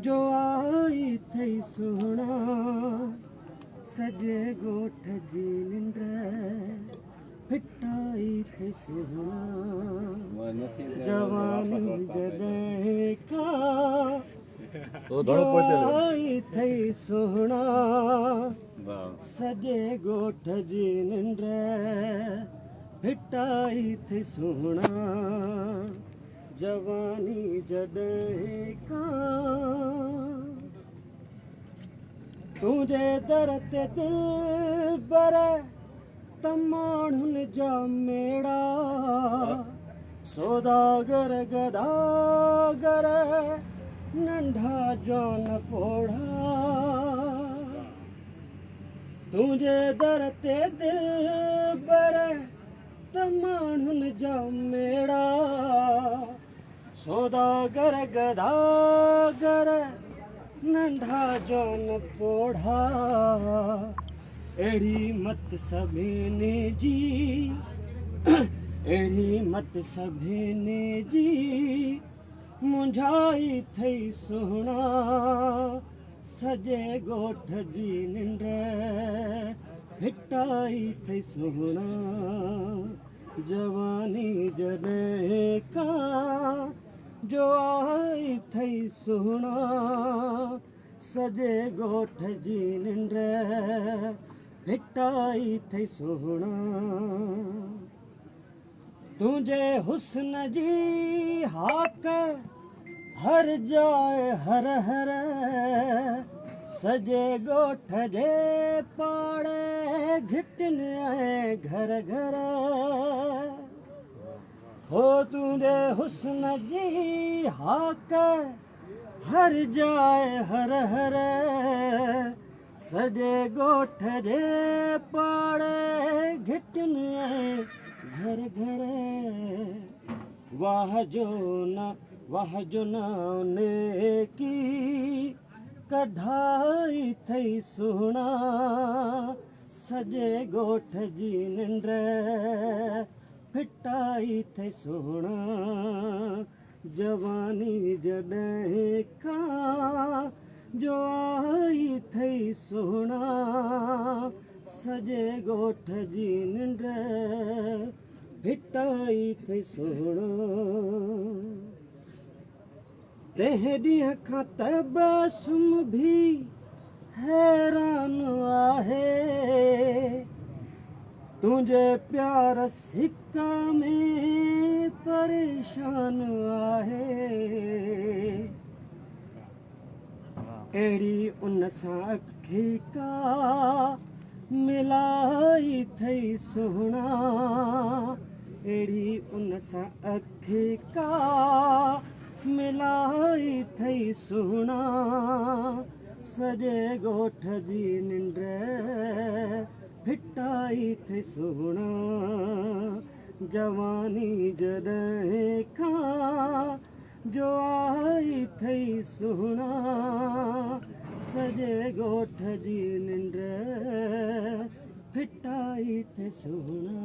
जो आई थई सुहिणा सॼे ॻोठ जी निंड फिटाई थई सुहिणा जवानी जॾहिं खां जो आई थई सुहिणा सॼे ॻोठ जी निंड फिटाई थई सुहिणा जवानी जॾहिं खां तुंहिंजे दर ते दिलबर त माण्हुनि जा मेड़ा सौदागर गदागर नंढा जौन पोढ़ा तुंहिंजे दर ते दिलबर त माण्हुनि जा मेड़ा सौदागर गदागर नंढा जौन पोढ़ा अहिड़ी मत सभिनी जी अहिड़ी मत सभिनी जी मुंझाई थई सुहिणा सॼे ॻोठ जी निंड फिटाई थई सुहिणा जवानी जॾहिं खां जो आई थई सुहिणा सॼे ॻोठ जी निंड फिटाई थई सुहिणा तुंहिंजे हुस्न जी हाक हर जाइ हर हर सॼे ॻोठ जे पाड़े घिटनि ऐं घर घर हो तुंहिंजे हुस्न जी हाक हर जाइ हर हर सॼे ॻोठ जे पाड़े घिटनि ऐं घर घर वाह जो न नेकी कढाई थई सुहिणा सॼे ॻोठ जी निंड फिटाई थई सुहिणा जवानी जॾहिं खां जो आई थई सुहिणा सॼे ॻोठ जी निंड फिटाई थई सुहिणा तंहिं ॾींहं खां तबसुम भी हैरान आहे तुंहिंजे प्यार सिक में परेशान आहे अहिड़ी उन सां अखी का मिलाई थई सुहिणा अहिड़ी उन सां अखी का मिलाई थई सुहिणा सॼे ॻोठ जी निंड फिटाई थई सुहिणा जवानी जॾहिं खां जो आई थई सुहिणा सॼे ॻोठ जी निंड फिटाई थई सुहिणा